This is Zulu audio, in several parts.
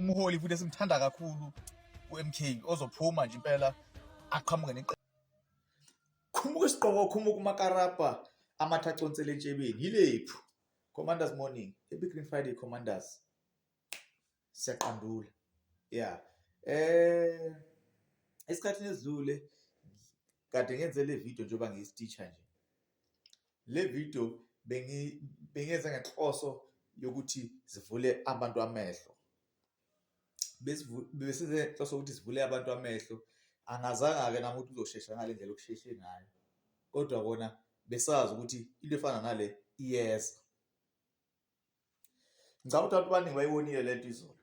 umholi futhi esimthanda kakhulu uMK ozophuma nje impela aqhamuke neqembu. Khumuka isiqoko khumuka umakarapa amathaconsele entshebeni yilephu. Commanders morning, happy Green Friday Commanders. Siyaqandula. Yeah. Esikhathini esidlule kade ngenze le video njengoba ngiyistitcher nje. Le video bengenza ngenhloso yokuthi sivule abantu amehlo. Besize inhloso ukuthi sivule abantu amehlo. Angazanga ke namuntu uzoshesha ngale ndlela okusheshe ngayo. Kodwa bona besazi ukuthi into efana nale iyeza. Ngicabanga ukuthi abantu abaningi bayibonile lento izolo.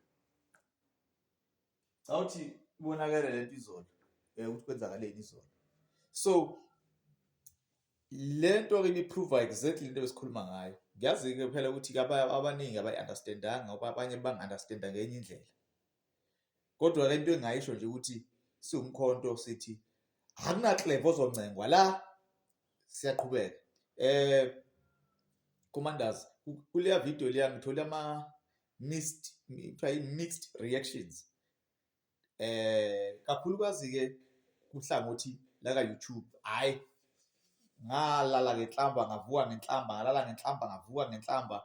Awuthi ibonakala lento izolo. Ukuthi kwenzakaleni izolo. So lento ke iprove exactly into esikhuluma ngayo. Ngiyazi ke phela ukuthi abaningi abayi-understandanga ngoba abanye bang-understanda ngenye indlela. Kodwa le nto engayisho nje ukuthi siwumkhonto sithi akuna clever ozoncengwa la. Siyaqhubeka. Commanders kuleya video leya ngithole ama mixed reactions. Kakhulukazi ke kuhlangothi la ka YouTube. Hayi ngalala ngenhlamba ngavuka ngenhlamba ngalala ngenhlamba ngavuka ngenhlamba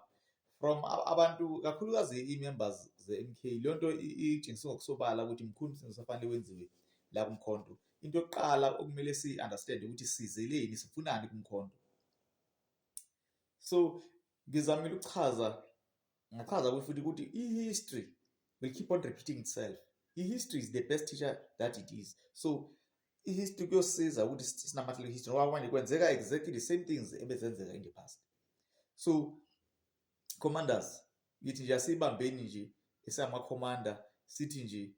from abantu kakhulukazi i-members ze-MK. Lonto ijingiswe ngokusobala ukuthi mkhulu sizofanele wenziwe la kumkhonto. Into yokuqala okumele si-understand ukuthi sizeleni sifunani kumkhonto. So ngizamile ukuchaza ngachaza futhi ukuthi i-history will keep on repeating itself. I-history is the best teacher that it is. So i-history kuyosiza ukuthi sinamathele history ngoba manje kwenzeka exactly the same things ebezenzeka in the past. So commanders yithi nje asibambeni nje esama-commander sithi nje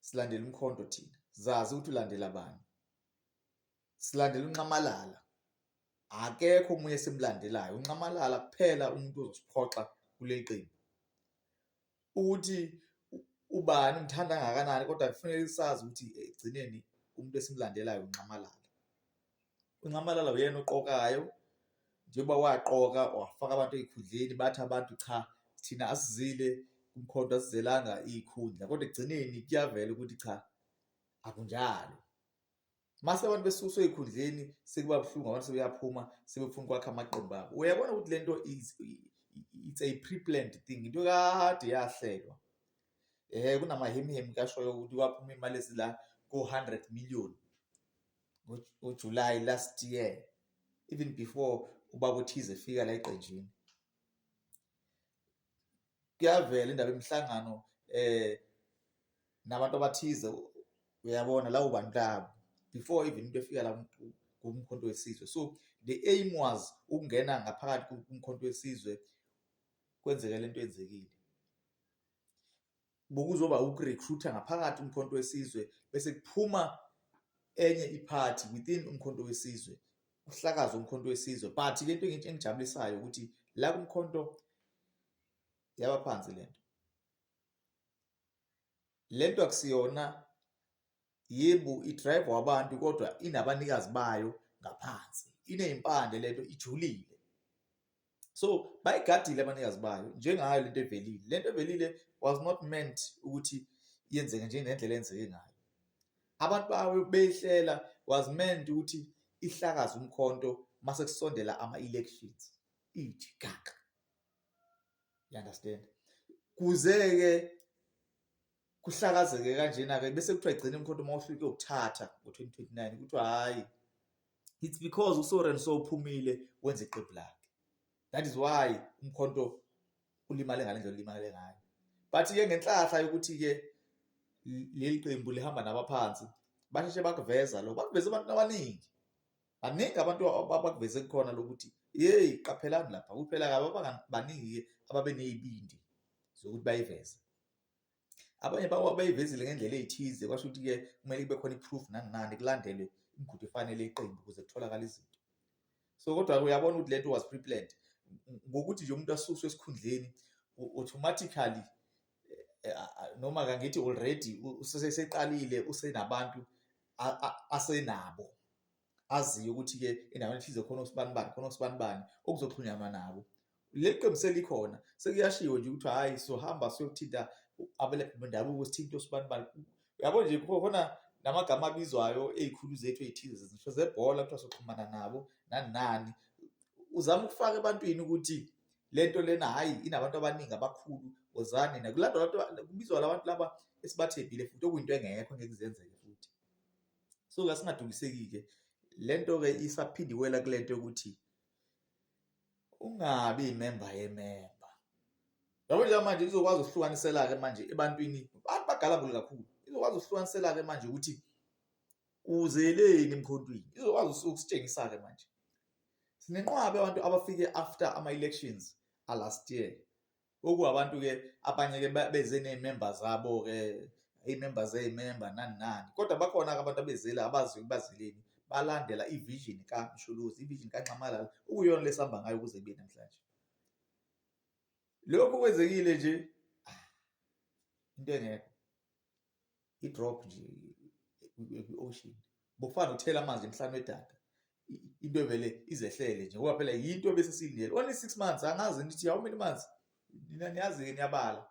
silandela umkhonto thina. Zazi ukuthi ulandela bani. Silandela uNcamalala. Akekho omunye simlandelayo. uNcamalala kuphela umuntu ozosiphoxa kule qembu. Ukuthi ubani umthanda kangakanani kodwa kufanele sazi ukuthi egcineni umuntu esimlandelayo uNcamalala. uNcamalala uyena oqokayo njengoba waqoka wafaka abantu ezikhundleni bathi abantu cha thina asizile kumkhonto asizelanga izikhundla kodwa egcineni kuyavela ukuthi cha akunjalo. Mase abantu besuswe ezikhundleni sekuba buhlungu abantu sebeyaphuma sebefuna ukwakha amaqembu abo. Uyabona ukuthi lento it's a pre-planned thing. Into kade yahlelwa. Kunamahemhem kashoyo ukuthi waphuma imali ezila ko-100 million ngoJuly last year, even before ubaba uThize efika la eqenjini. Kuyavela indaba emhlangano nabantu abathize uyabona la ubantu labo before even into efika la kumkhonto wesizwe. So the aim was ukungena ngaphakathi kumkhonto wesizwe kwenzeke lento enzekile. Bokuzoba ukurecruiter ngaphakathi umkhonto wesizwe bese kuphuma enye iparty within umkhonto wesizwe uhlakaza umkhonto wesizwe. But ke into engijabulisayo ukuthi la kumkhonto yabaphansi lento akusiyona yebo idrive wabantu kodwa inabanikazi bayo ngaphansi. Inezimpande lento ijulile. So bayigadile abanikazi bayo njengayo lento evelile. Lento evelile was not meant ukuthi yenzeke nje ngendlela enzeke ngayo. Abantu bawe behlela was meant ukuthi ihlakaza umkhonto mase kusondela ama-elections. Ithi gaga. You understand? Kuze-ke kuhlakazeke kanjena ke bese kuthiwa igcine umkhonto mawufike ukuthatha ngo-2029 kuthiwa hayi it's because uSoren uphumile wenza iqembu lakhe. That is why umkhonto ulimale ngalendlela ulimale ngayo. But ke ngenhlahla yokuthi ke leli qembu lihamba nabaphansi basheshe bakuveza lo bakuveza abantu abaningi. Baningi abantu abakuveze khona lokuthi hey qaphelani lapha kuphela baningi ababe nezibindi zokuthi bayiveze. Abanye bayivezile ngendlela ezithize kwasho ukuthi ke kumele kube khona iproof nani kulandelwe imigudu efanele iqembu ukuze kutholakala izinto. So kodwa uyabona ukuthi lento was pre-planned ngokuthi nje umuntu asuswe esikhundleni automatically noma kangithi already useseqalile usenabantu asenabo aziyo ukuthi ke endaweni ethize khona usibanibani okuzoxhunyanwa nabo leli qembu selikhona sekuyashiwo nje ukuthi hayi sohamba siyothinta abelaphi bendabuko sithinta osibani. Uyabo nje khona namagama abizwayo ey'khulu zethu ey'thize ngisho zebhola kuthiwa soxhumana nabo nani uzama ukufaka ebantwini ukuthi lento lena hayi inabantu abaningi abakhulu wozani nakulandwa kubizwa labantu laba esibathembile futhi okuyinto engekho ngeke kuzenzeke futhi. So kasingaduliseki-ke lento-ke isaphinde iwela kulento yokuthi ungabi imemba yememba. Yabo nje manje izokwazi ukuhlukanisela-ke manje ebantwini abantu bagalabule kakhulu. Izokwazi ukuhlukanisela-ke manje ukuthi uzeleni emkhontweni. Izokwazi ukusitshengisa-ke manje. Sinenqwabe abantu abafike after ama-elections last year. Okuwabantu-ke abanye-ke beze ney'memba zabo-ke iy'memba zey'memba nani. Kodwa bakhona-ke abantu abezela abaziyo bazeleni balandela i-vision kaMsholozi, i-vision kaNxamalala okuyiyona lesihamba ngayo ukuze kube namhlanje. Lokhu kwenzekile nje into engekho i-drop nje kwi-ocean. Bokufana nokuthela amanzi emhlane wedada. Into vele izehlele nje ngoba phela yinto bese silindele only 6 months angazi nithi how many months niyazi-ke niyabala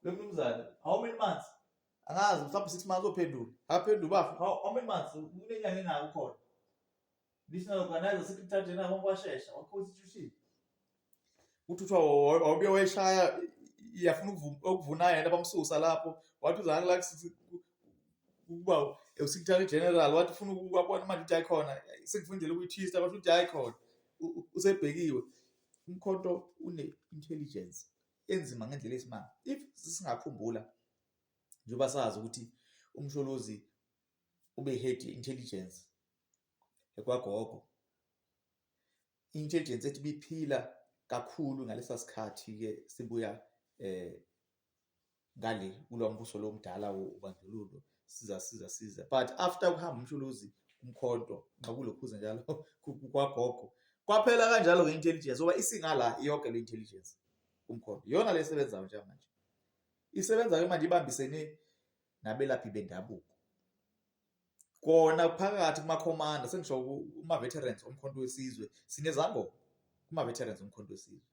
lo mnumzane how many months angazi mhlawumbe 6 months ophendula aphendula bafu how many months unenyanga engako khona national organizer secretary general washesha wa-constitution uthi uthiwa wawubuye wayeshaya iyafuna ukuvuna yena bamsusa lapho wathi uzange ukuba u-secretary general wathi ufuna ukubona manje ukuthi ayikhona sekufundela ukuyithwista basho ukuthi ayikhona usebhekiwe. Umkhonto une-intelligence enzima ngendlela esimanga. If singakhumbula njengoba sazi ukuthi uMsholozi ube head intelligence ekwagogo, intelligence ethi biphila kakhulu ngalesa sikhathi-ke sibuya ngale kulo mbuso lo mdala ubandlululo siza but after kuhamba uMsholozi umkhonto ngakulokhuze njalo kwagogo kwaphela kanjalo nge-intelligence ngoba isingala yonke le intelligence umkhonto iyona lesebenzayo njengamanje. Isebenza-ke manje ibambisene nabelaphi bendabuko kona phakathi kumakhomanda sengisho kuma-veterans omkhonto wesizwe sinezangoma kuma-veterans omkhonto wesizwe.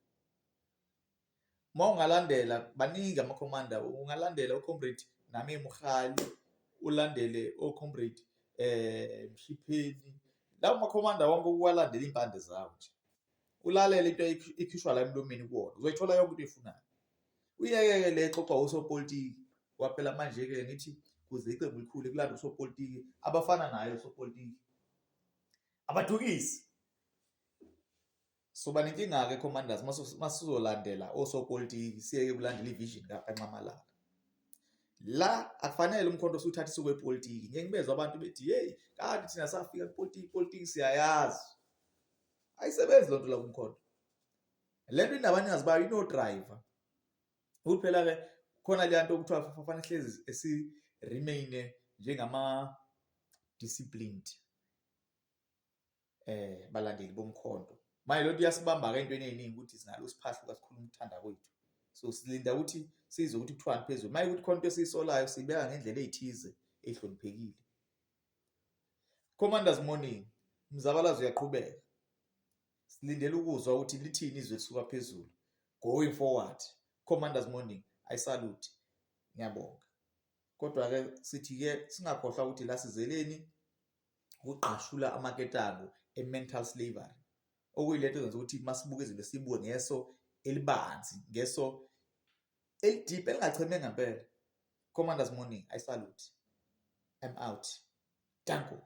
Uma ungalandela baningi amakhomanda, ungalandela uComrade Nami Mukhali, ulandele oComrade Mshipheni, lawo makhomanda wonke ukuwalandela iy'mpande zawo nje ulalele into ikhishwa la emlomeni kuwona uzoyithola yonke into oyifunayo. Uyeke-ke le xoxwa osopolitiki waphela manje-ke ngithi kuze iqembu likhule kulanda usopolitiki abafana naye usopolitiki abadukisi. Soba nenkinga-ke commanders masizolandela osopolitiki siyeke kulandela i-vision kaNxamalala. La akufanele umkhonto usuthatha isuku epolitiki. Ngeke ngibezwe abantu bethi hey kanti thina safika kupolitiki siyayazi. Ayisebenzi lonto la kumkhonto. Lento inabanikazi bayo ino driver. Ukuphela-ke khona le nto okuthiwa kufanele hlezi esi-remain njengama disciplined balandeli bomkhonto. Manje lonto iyasibamba-ke entweni eziningi ukuthi sinalo siphahla kasikhuluma ukuthanda kwethu. So silinda ukuthi sizwe ukuthi kuthiwani phezulu. Maye ukuthi khona into esiyisolayo sibeka ngendlela ezithize ehloniphekile. Commanders morning, umzabalazo uyaqhubeka. Silindele ukuzwa ukuthi lithini izwe lisuka phezulu. Going forward, Commanders morning, I salute. Ngiyabonga. Kodwa-ke sithi-ke singakhohlwa ukuthi la sizeleni ukuqashula amaketango e-mental slavery. Okuyilento ezenza ukuthi masibuke izinto sibuke ngeso elibanzi, ngeso elideep elingacheme ngempela. Commanders morning, I salute. I'm out. Danko.